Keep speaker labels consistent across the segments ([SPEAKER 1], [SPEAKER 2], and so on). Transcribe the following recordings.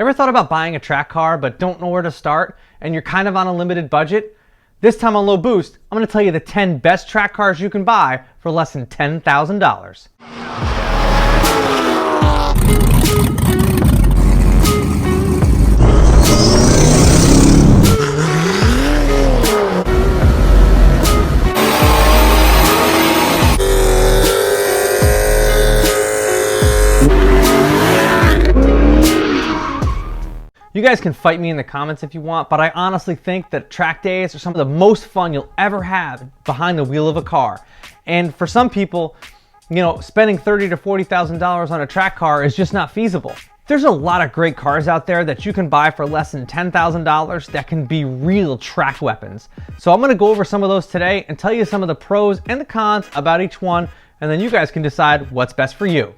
[SPEAKER 1] Ever thought about buying a track car but don't know where to start and you're kind of on a limited budget? This time on Low Boost, I'm going to tell you the 10 best track cars you can buy for less than $10,000. You guys can fight me in the comments if you want, but I honestly think that track days are some of the most fun you'll ever have behind the wheel of a car. And for some people, you know, spending $30,000 to $40,000 on a track car is just not feasible. There's a lot of great cars out there that you can buy for less than $10,000 that can be real track weapons. So I'm gonna go over some of those today and tell you some of the pros and the cons about each one, and then you guys can decide what's best for you.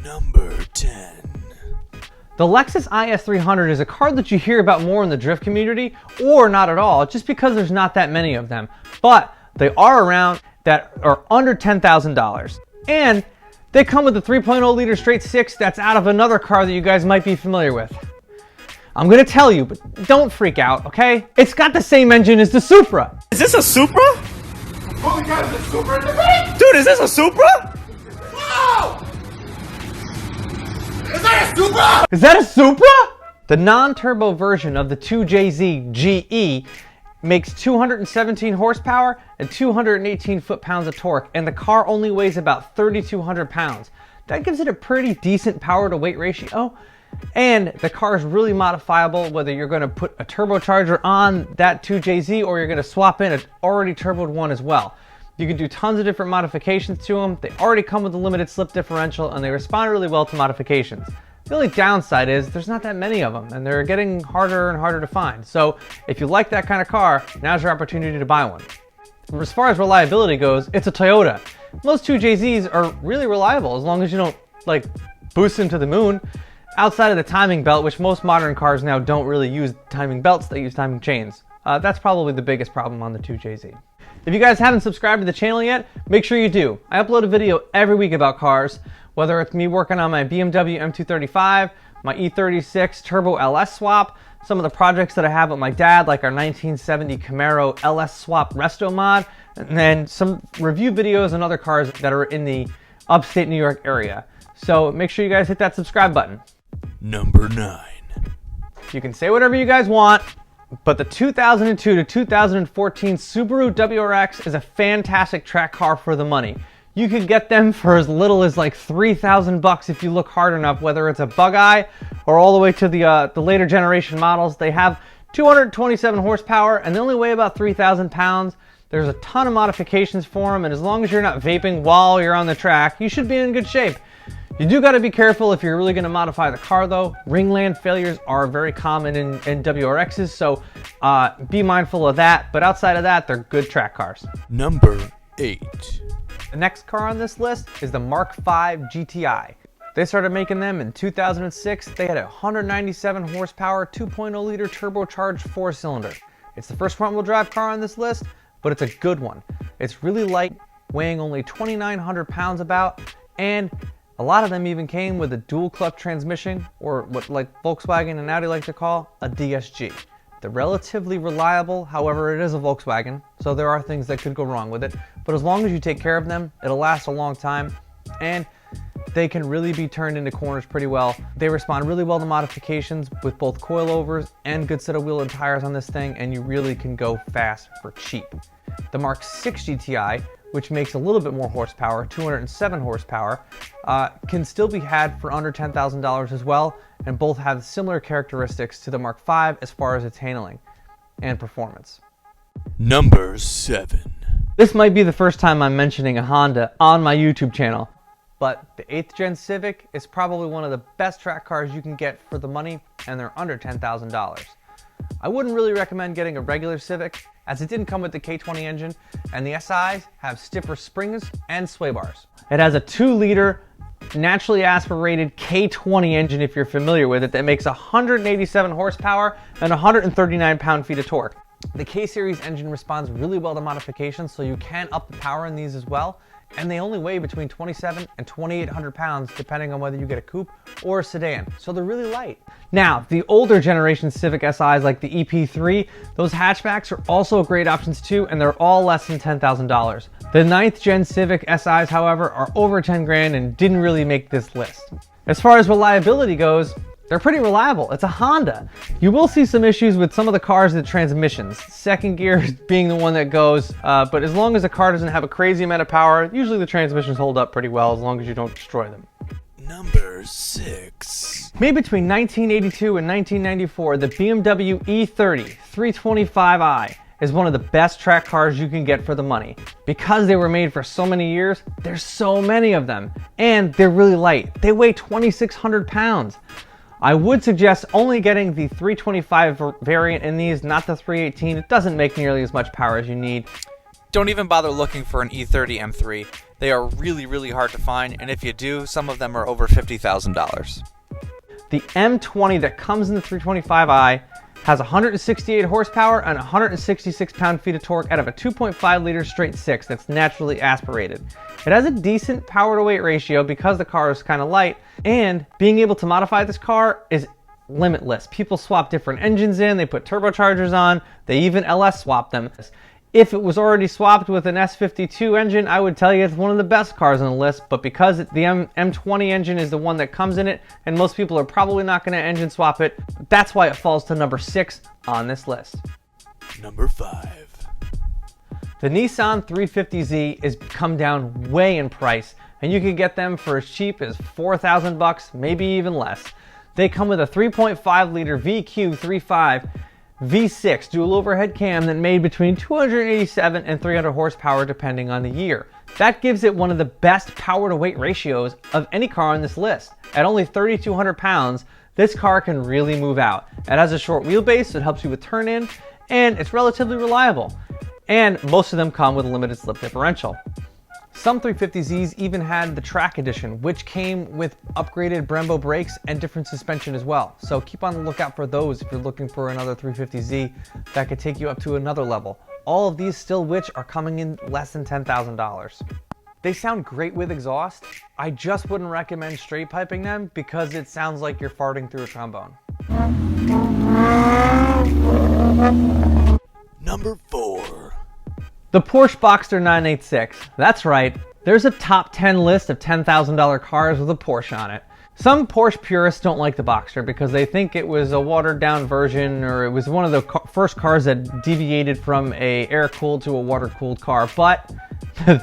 [SPEAKER 2] Number 10.
[SPEAKER 1] The Lexus IS350 is a car that you hear about more in the drift community, or not at all, just because there's not that many of them. But they are around that are under $10,000. And they come with a 3.0 liter straight six that's out of another car that you guys might be familiar with. I'm gonna tell you, but don't freak out, okay? It's got the same engine as the Supra.
[SPEAKER 2] Is this a Supra?
[SPEAKER 3] Oh my god, is the Supra in the back?
[SPEAKER 2] Dude, is this a Supra?
[SPEAKER 3] Wow! Is that a Supra?
[SPEAKER 1] Is that a Supra? The non-turbo version of the 2JZ GE makes 217 horsepower and 218 foot-pounds of torque, and the car only weighs about 3,200 pounds. That gives it a pretty decent power-to-weight ratio, and the car is really modifiable, whether you're going to put a turbocharger on that 2JZ or you're going to swap in an already turboed one as well. You can do tons of different modifications to them. They already come with a limited slip differential and they respond really well to modifications. The only downside is there's not that many of them and they're getting harder and harder to find. So if you like that kind of car, now's your opportunity to buy one. As far as reliability goes, it's a Toyota. Most 2JZs are really reliable as long as you don't like boost into the moon. Outside of the timing belt, which most modern cars now don't really use timing belts, they use timing chains. That's probably the biggest problem on the 2JZ. If you guys haven't subscribed to the channel yet, make sure you do. I upload a video every week about cars, whether it's me working on my BMW M235, my E36 Turbo LS swap, some of the projects that I have with my dad, like our 1970 Camaro LS swap resto mod, and then some review videos on other cars that are in the upstate New York area. So make sure you guys hit that subscribe button.
[SPEAKER 2] Number 9.
[SPEAKER 1] You can say whatever you guys want, but the 2002 to 2014 Subaru WRX is a fantastic track car for the money. You could get them for as little as like $3,000 if you look hard enough, whether it's a bug-eye or all the way to the later generation models. They have 227 horsepower and they only weigh about 3,000 pounds. There's a ton of modifications for them, and as long as you're not vaping while you're on the track, you should be in good shape. You do got to be careful if you're really going to modify the car though. Ringland failures are very common in WRXs, so be mindful of that. But outside of that, they're good track cars.
[SPEAKER 2] Number 8.
[SPEAKER 1] The next car on this list is the Mark V GTI. They started making them in 2006. They had a 197 horsepower, 2.0 liter turbocharged 4-cylinder. It's the first front-wheel drive car on this list, but it's a good one. It's really light, weighing only 2,900 pounds about, and a lot of them even came with a dual clutch transmission, or what like Volkswagen and Audi like to call a DSG. They're relatively reliable, however it is a Volkswagen, so there are things that could go wrong with it, but as long as you take care of them, it'll last a long time, and they can really be turned into corners pretty well. They respond really well to modifications with both coilovers and good set of wheel and tires on this thing, and you really can go fast for cheap. The Mark 6 GTI, which makes a little bit more horsepower, 207 horsepower, can still be had for under $10,000 as well, and both have similar characteristics to the Mark V as far as its handling and performance.
[SPEAKER 2] Number 7.
[SPEAKER 1] This might be the first time I'm mentioning a Honda on my YouTube channel, but the 8th gen Civic is probably one of the best track cars you can get for the money, and they're under $10,000. I wouldn't really recommend getting a regular Civic, as it didn't come with the K20 engine, and the SIs have stiffer springs and sway bars. It has a 2-liter naturally aspirated K20 engine, if you're familiar with it, that makes 187 horsepower and 139 pound-feet of torque. The K-Series engine responds really well to modifications, so you can up the power in these as well, and they only weigh between 27 and 2,800 pounds depending on whether you get a coupe or a sedan, so they're really light. Now, the older generation Civic SIs like the EP3, those hatchbacks are also great options too, and they're all less than $10,000. The 9th gen Civic SIs, however, are over 10 grand and didn't really make this list. As far as reliability goes, they're pretty reliable. It's a Honda. You will see some issues with some of the cars with transmissions. Second gear being the one that goes, but as long as the car doesn't have a crazy amount of power, usually the transmissions hold up pretty well as long as you don't destroy them.
[SPEAKER 2] Number 6.
[SPEAKER 1] Made between 1982 and 1994, the BMW E30 325i is one of the best track cars you can get for the money. Because they were made for so many years, there's so many of them, and they're really light. They weigh 2,600 pounds. I would suggest only getting the 325 variant in these, not the 318. It doesn't make nearly as much power as you need.
[SPEAKER 4] Don't even bother looking for an E30 M3. They are really hard to find, and if you do, some of them are over $50,000.
[SPEAKER 1] The M20 that comes in the 325i has 168 horsepower and 166 pound-feet of torque out of a 2.5 liter straight six that's naturally aspirated. It has a decent power to weight ratio because the car is kind of light, and being able to modify this car is limitless. People swap different engines in, they put turbochargers on, they even LS swap them. If it was already swapped with an S52 engine, I would tell you it's one of the best cars on the list, but because the M20 engine is the one that comes in it, and most people are probably not going to engine swap it, that's why it falls to number 6 on this list.
[SPEAKER 2] Number 5.
[SPEAKER 1] The Nissan 350Z has come down way in price, and you can get them for as cheap as $4,000, maybe even less. They come with a 3.5 liter VQ35 V6 dual overhead cam that made between 287 and 300 horsepower depending on the year. That gives it one of the best power to weight ratios of any car on this list. At only 3,200 pounds, this car can really move out. It has a short wheelbase, so it helps you with turn in, and it's relatively reliable. And most of them come with a limited slip differential. Some 350Zs even had the Track Edition, which came with upgraded Brembo brakes and different suspension as well. So keep on the lookout for those if you're looking for another 350Z that could take you up to another level. All of these still which are coming in less than $10,000. They sound great with exhaust. I just wouldn't recommend straight piping them because it sounds like you're farting through a trombone.
[SPEAKER 2] Number 4.
[SPEAKER 1] The Porsche Boxster 986. That's right, there's a top 10 list of $10,000 cars with a Porsche on it. Some Porsche purists don't like the Boxster because they think it was a watered down version, or it was one of the first cars that deviated from a air-cooled to a water-cooled car, but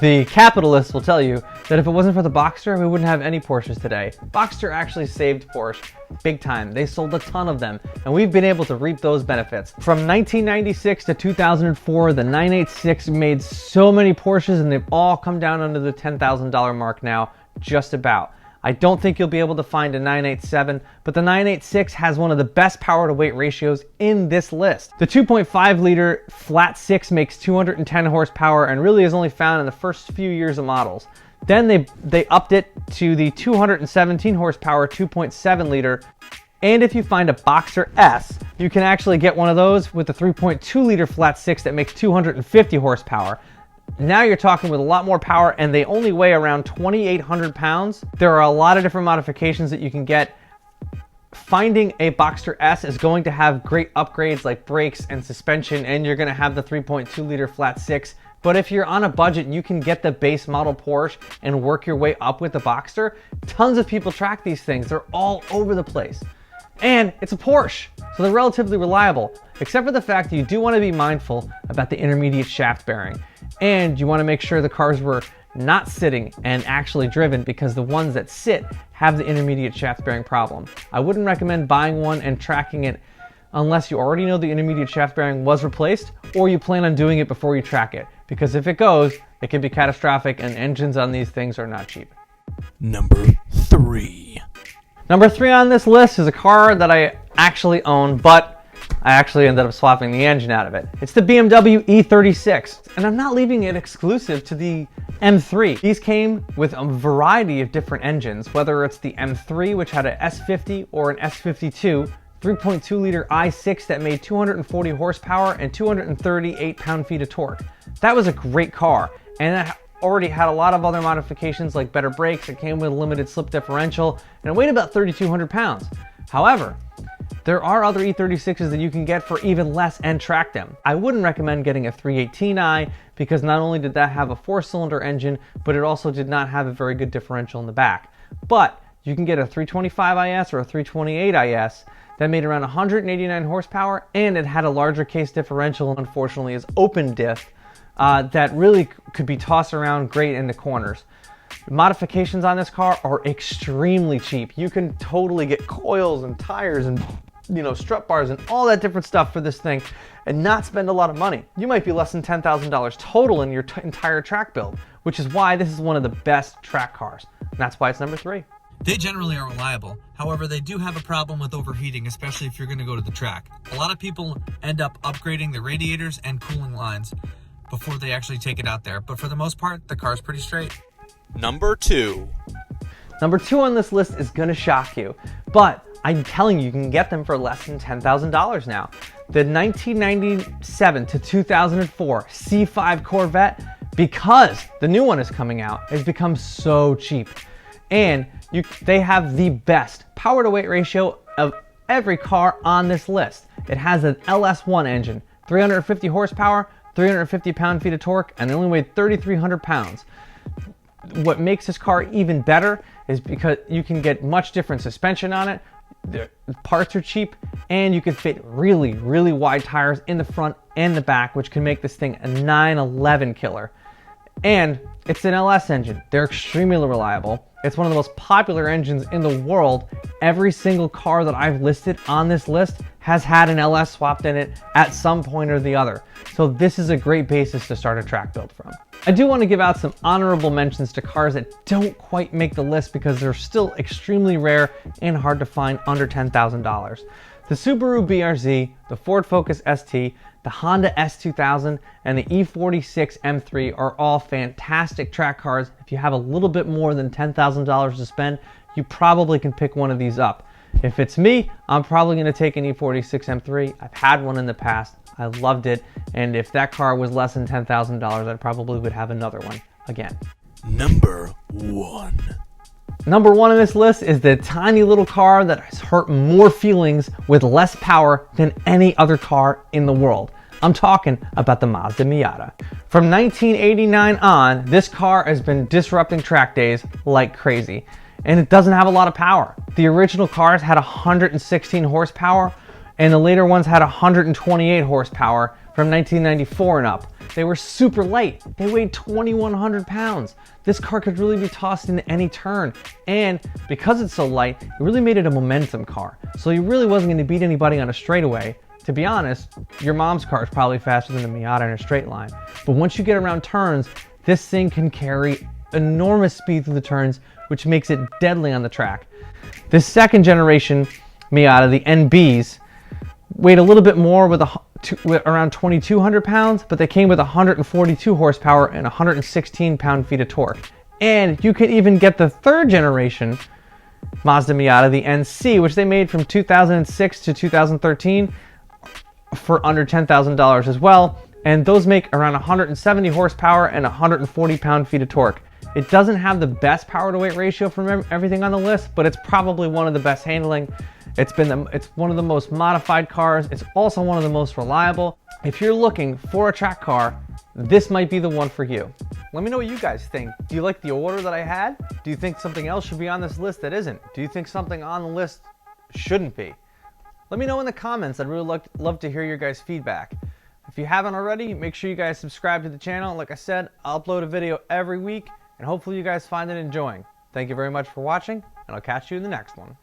[SPEAKER 1] the capitalists will tell you that if it wasn't for the Boxster, we wouldn't have any Porsches today. Boxster actually saved Porsche big time. They sold a ton of them, and we've been able to reap those benefits. From 1996 to 2004, the 986 made so many Porsches, and they've all come down under the $10,000 mark now, just about. I don't think you'll be able to find a 987, but the 986 has one of the best power to weight ratios in this list. The 2.5 liter flat six makes 210 horsepower and really is only found in the first few years of models. Then they upped it to the 217 horsepower 2.7 liter. And if you find a Boxster S, you can actually get one of those with the 3.2 liter flat six that makes 250 horsepower. Now you're talking with a lot more power, and they only weigh around 2,800 pounds. There are a lot of different modifications that you can get. Finding a Boxster S is going to have great upgrades like brakes and suspension, and you're going to have the 3.2 liter flat six. But if you're on a budget, you can get the base model Porsche and work your way up with the Boxster. Tons of people track these things. They're all over the place. And it's a Porsche, so they're relatively reliable, except for the fact that you do want to be mindful about the intermediate shaft bearing. And you want to make sure the cars were not sitting and actually driven, because the ones that sit have the intermediate shaft bearing problem. I wouldn't recommend buying one and tracking it unless you already know the intermediate shaft bearing was replaced, or you plan on doing it before you track it, because if it goes, it can be catastrophic, and engines on these things are not cheap.
[SPEAKER 2] Number 3.
[SPEAKER 1] Number 3 on this list is a car that I actually own, but I actually ended up swapping the engine out of it. It's the BMW E36, and I'm not leaving it exclusive to the M3. These came with a variety of different engines, whether it's the M3, which had an S50 or an S52, 3.2 liter i6 that made 240 horsepower and 238 pound-feet of torque. That was a great car, and already had a lot of other modifications like better brakes. It came with a limited slip differential, and it weighed about 3,200 pounds. However, there are other E36s that you can get for even less and track them. I wouldn't recommend getting a 318i because not only did that have a 4-cylinder engine, but it also did not have a very good differential in the back. But you can get a 325IS or a 328IS that made around 189 horsepower, and it had a larger case differential, unfortunately is open diff, that really could be tossed around great in the corners. Modifications on this car are extremely cheap. You can totally get coils and tires and strut bars and all that different stuff for this thing and not spend a lot of money. You might be less than $10,000 total in your entire track build, which is why this is one of the best track cars. And that's why it's number 3.
[SPEAKER 5] They generally are reliable. However, they do have a problem with overheating, especially if you're going to go to the track. A lot of people end up upgrading the radiators and cooling lines before they actually take it out there. But for the most part, the car's pretty straight.
[SPEAKER 2] Number 2.
[SPEAKER 1] Number 2 on this list is gonna shock you, but I'm telling you, you can get them for less than $10,000 now. The 1997 to 2004 C5 Corvette, because the new one is coming out, has become so cheap. And they have the best power to weight ratio of every car on this list. It has an LS1 engine, 350 horsepower, 350 pound-feet of torque, and it only weighed 3,300 pounds. What makes this car even better is because you can get much different suspension on it, the parts are cheap, and you can fit really, really wide tires in the front and the back, which can make this thing a 911 killer. And it's an LS engine. They're extremely reliable. It's one of the most popular engines in the world. Every single car that I've listed on this list has had an LS swapped in it at some point or the other. So this is a great basis to start a track build from. I do want to give out some honorable mentions to cars that don't quite make the list because they're still extremely rare and hard to find under $10,000. The Subaru BRZ, the Ford Focus ST, the Honda S2000, and the E46 M3 are all fantastic track cars. If you have a little bit more than $10,000 to spend, you probably can pick one of these up. If it's me, I'm probably going to take an E46 M3. I've had one in the past. I loved it. And if that car was less than $10,000, I probably would have another one again.
[SPEAKER 2] Number 1.
[SPEAKER 1] Number 1 on this list is the tiny little car that has hurt more feelings with less power than any other car in the world. I'm talking about the Mazda Miata. From 1989 on, this car has been disrupting track days like crazy, and it doesn't have a lot of power. The original cars had 116 horsepower, and the later ones had 128 horsepower from 1994 and up. They were super light. They weighed 2,100 pounds. This car could really be tossed into any turn. And because it's so light, it really made it a momentum car. So you really wasn't going to beat anybody on a straightaway. To be honest, your mom's car is probably faster than the Miata in a straight line. But once you get around turns, this thing can carry enormous speed through the turns, which makes it deadly on the track. This second generation Miata, the NBs, weighed a little bit more with around 2,200 pounds, but they came with 142 horsepower and 116 pound-feet of torque. And you could even get the third generation Mazda Miata, the NC, which they made from 2006 to 2013 for under $10,000 as well. And those make around 170 horsepower and 140 pound-feet of torque. It doesn't have the best power to weight ratio from everything on the list, but it's probably one of the best handling. It's one of the most modified cars. It's also one of the most reliable. If you're looking for a track car, this might be the one for you. Let me know what you guys think. Do you like the order that I had? Do you think something else should be on this list that isn't? Do you think something on the list shouldn't be? Let me know in the comments. I'd really love to hear your guys' feedback. If you haven't already, make sure you guys subscribe to the channel. Like I said, I'll upload a video every week, and hopefully you guys find it enjoying. Thank you very much for watching, and I'll catch you in the next one.